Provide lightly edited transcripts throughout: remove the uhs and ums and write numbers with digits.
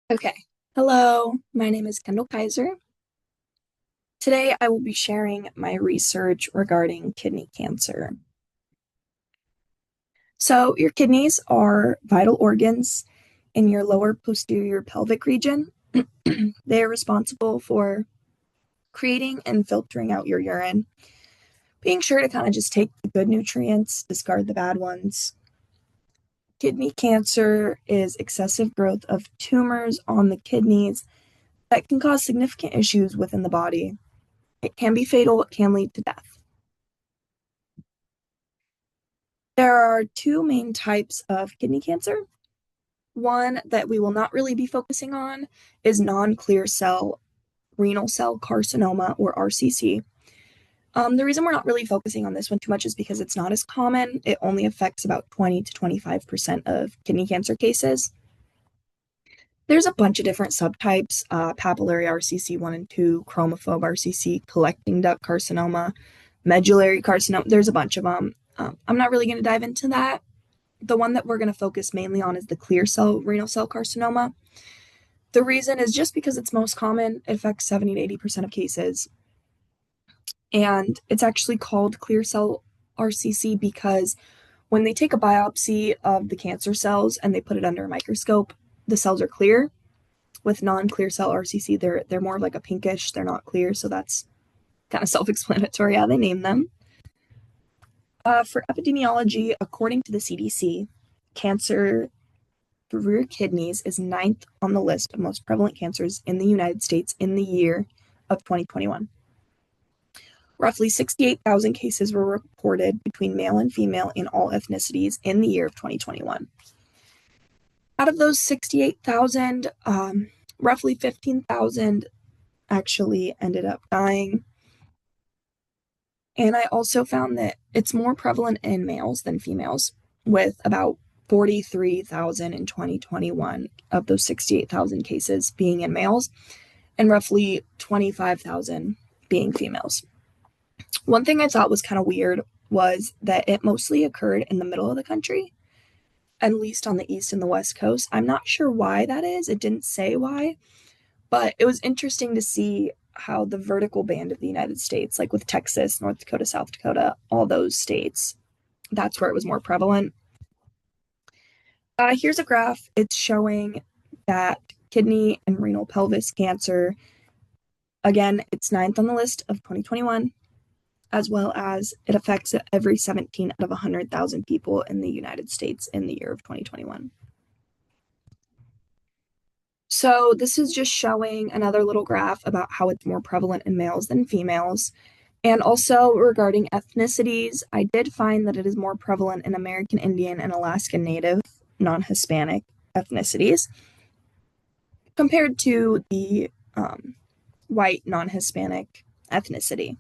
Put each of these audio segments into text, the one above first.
Okay. Hello, my name is Kendall Kaiser. Today I will be sharing my research regarding kidney cancer. So, your kidneys are vital organs in your lower posterior pelvic region. They are responsible for creating and filtering out your urine, being sure to kind of just take the good nutrients, discard the bad ones. Kidney cancer is excessive growth of tumors on the kidneys that can cause significant issues within the body. It can be fatal, it can lead to death. There are two main types of kidney cancer. One that we will not really be focusing on is non-clear cell renal cell carcinoma, or RCC. The reason we're not really focusing on this one too much is because it's not as common. It only affects about 20 to 25% of kidney cancer cases. There's a bunch of different subtypes, papillary RCC 1 and 2, chromophobe RCC, collecting duct carcinoma, medullary carcinoma. There's a bunch of them. I'm not really going to dive into that. The one that we're going to focus mainly on is the clear cell renal cell carcinoma. The reason is just because it's most common. It affects 70 to 80% of cases. And it's actually called clear cell RCC because when they take a biopsy of the cancer cells and they put it under a microscope, the cells are clear. With non-clear cell RCC, they're more of like a pinkish. They're not clear, so that's kind of self-explanatory how they name them. For epidemiology, according to the CDC, cancer through your kidneys is ninth on the list of most prevalent cancers in the United States in the year of 2021. Roughly 68,000 cases were reported between male and female in all ethnicities in the year of 2021. Out of those 68,000, roughly 15,000 actually ended up dying. And I also found that it's more prevalent in males than females, with about 43,000 in 2021 of those 68,000 cases being in males and roughly 25,000 being females. One thing I thought was kind of weird was that it mostly occurred in the middle of the country, at least on the east and the west coast. I'm not sure why that is. It didn't say why, but it was interesting to see how the vertical band of the United States, like with Texas, North Dakota, South Dakota, all those states, that's where it was more prevalent. Here's a graph. It's showing that kidney and renal pelvis cancer, again, it's ninth on the list of 2021, as well as it affects every 17 out of 100,000 people in the United States in the year of 2021. So this is just showing another little graph about how it's more prevalent in males than females. And also regarding ethnicities, I did find that it is more prevalent in American Indian and Alaskan Native, non-Hispanic ethnicities compared to the white non-Hispanic ethnicity.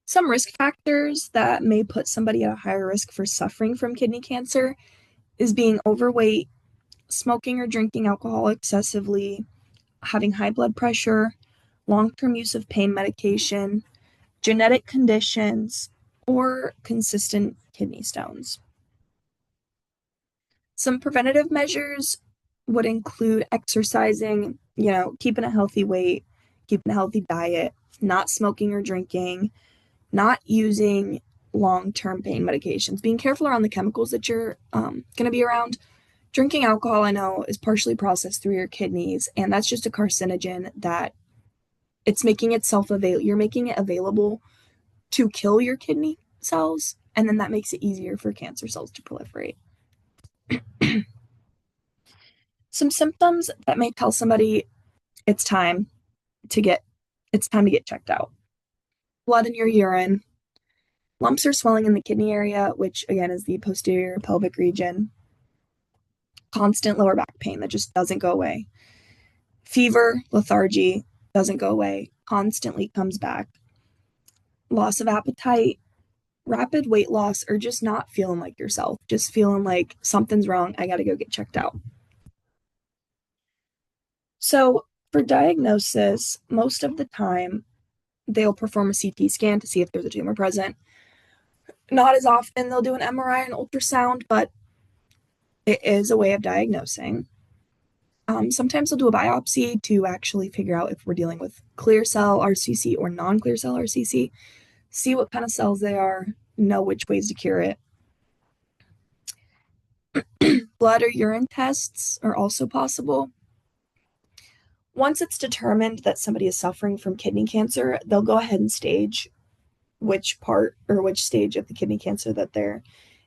Some risk factors that may put somebody at a higher risk for suffering from kidney cancer is being overweight, smoking or drinking alcohol excessively, having high blood pressure, long-term use of pain medication, genetic conditions, or consistent kidney stones. Some preventative measures would include exercising, keeping a healthy weight, keeping a healthy diet, not smoking or drinking, not using long-term pain medications, being careful around the chemicals that you're going to be around. Drinking alcohol, I know, is partially processed through your kidneys, and that's just a carcinogen that it's making itself available. You're making it available to kill your kidney cells, and then that makes it easier for cancer cells to proliferate. Some symptoms that may tell somebody it's time to get checked out. Blood in your urine, lumps or swelling in the kidney area, which again is the posterior pelvic region, constant lower back pain that just doesn't go away, fever, lethargy doesn't go away, constantly comes back, loss of appetite, rapid weight loss, or just not feeling like yourself, just feeling like something's wrong, I got to go get checked out. So, for diagnosis, most of the time they'll perform a CT scan to see if there's a tumor present. Not as often, they'll do an MRI and ultrasound, but It is a way of diagnosing. Sometimes they'll do a biopsy to actually figure out if we're dealing with clear cell RCC or non-clear cell RCC, see what kind of cells they are, know which ways to cure it. Blood or urine tests are also possible. Once it's determined that somebody is suffering from kidney cancer, they'll go ahead and stage which part or which stage of the kidney cancer that they're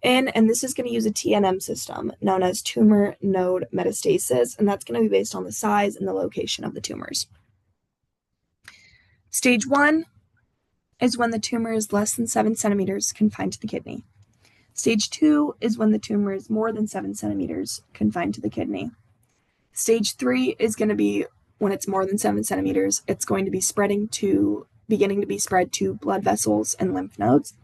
in. And this is going to use a TNM system known as tumor node metastasis. And that's going to be based on the size and the location of the tumors. Stage 1 is when the tumor is less than 7 centimeters confined to the kidney. Stage 2 is when the tumor is more than 7 centimeters confined to the kidney. Stage 3 is going to be when it's more than 7 centimeters, it's going to be beginning to be spread to blood vessels and lymph nodes.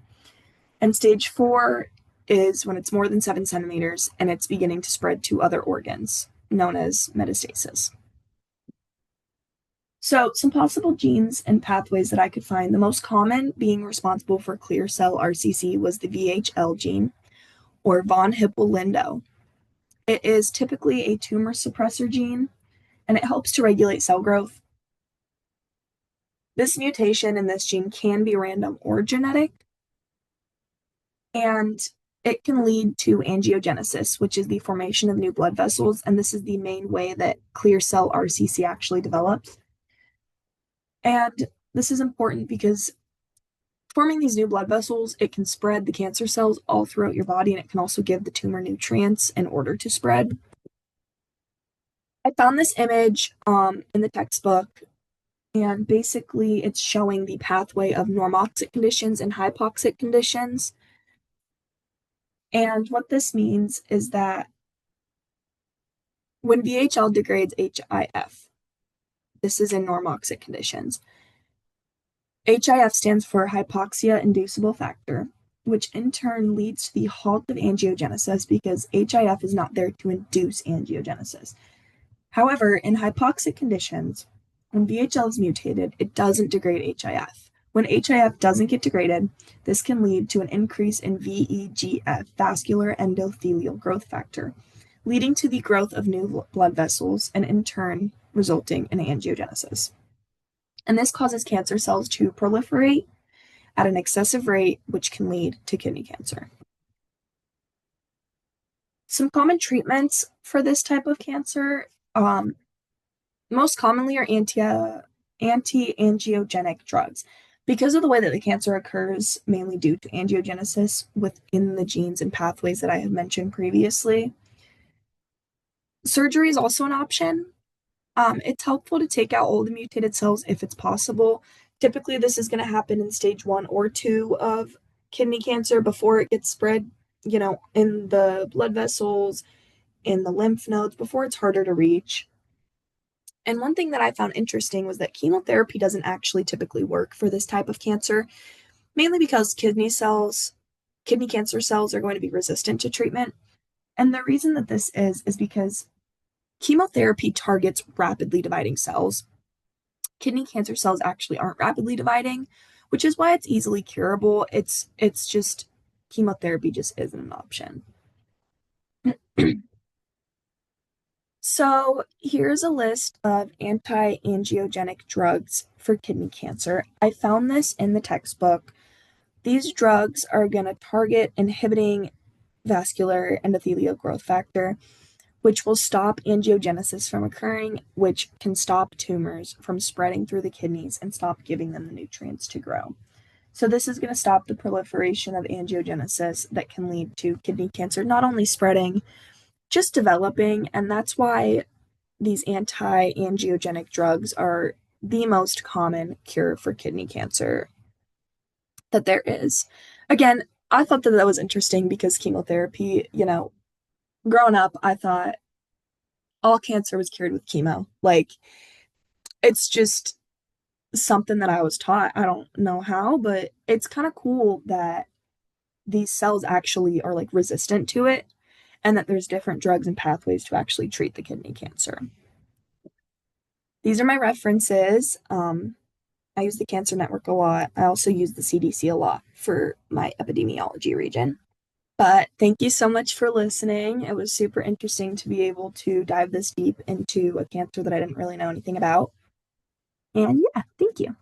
And stage 4 is when it's more than 7 centimeters and it's beginning to spread to other organs, known as metastasis. So, some possible genes and pathways that I could find, the most common being responsible for clear cell RCC was the VHL gene, or von Hippel-Lindau. It is typically a tumor suppressor gene, and it helps to regulate cell growth. This mutation in this gene can be random or genetic, and it can lead to angiogenesis, which is the formation of new blood vessels, and this is the main way that clear cell RCC actually develops. And this is important because forming these new blood vessels, it can spread the cancer cells all throughout your body, and it can also give the tumor nutrients in order to spread. I found this image in the textbook, and basically it's showing the pathway of normoxic conditions and hypoxic conditions. And what this means is that when VHL degrades HIF, this is in normoxic conditions. HIF stands for hypoxia-inducible factor, which in turn leads to the halt of angiogenesis because HIF is not there to induce angiogenesis. However, in hypoxic conditions, when VHL is mutated, it doesn't degrade HIF. When HIF doesn't get degraded, this can lead to an increase in VEGF, vascular endothelial growth factor, leading to the growth of new blood vessels and in turn resulting in angiogenesis. And this causes cancer cells to proliferate at an excessive rate, which can lead to kidney cancer. Some common treatments for this type of cancer, most commonly are anti-angiogenic drugs. Because of the way that the cancer occurs, mainly due to angiogenesis within the genes and pathways that I have mentioned previously, surgery is also an option. It's helpful to take out all the mutated cells if it's possible. Typically, this is going to happen in stage 1 or 2 of kidney cancer before it gets spread, in the blood vessels, in the lymph nodes, before it's harder to reach. And one thing that I found interesting was that chemotherapy doesn't actually typically work for this type of cancer, mainly because kidney cancer cells are going to be resistant to treatment. And the reason that this is because chemotherapy targets rapidly dividing cells. Kidney cancer cells actually aren't rapidly dividing, which is why it's easily curable. It's just chemotherapy just isn't an option. So here's a list of anti-angiogenic drugs for kidney cancer. I found this in the textbook. These drugs are going to target inhibiting vascular endothelial growth factor, which will stop angiogenesis from occurring, which can stop tumors from spreading through the kidneys and stop giving them the nutrients to grow. So this is going to stop the proliferation of angiogenesis that can lead to kidney cancer not only spreading, just developing, and that's why these anti-angiogenic drugs are the most common cure for kidney cancer that there is. Again, I thought that was interesting because chemotherapy, growing up, I thought all cancer was cured with chemo. Like, it's just something that I was taught. I don't know how, but it's kind of cool that these cells actually are like resistant to it and that there's different drugs and pathways to actually treat the kidney cancer. These are my references. I use the Cancer Network a lot. I also use the CDC a lot for my epidemiology region. But thank you so much for listening. It was super interesting to be able to dive this deep into a cancer that I didn't really know anything about. And yeah, thank you.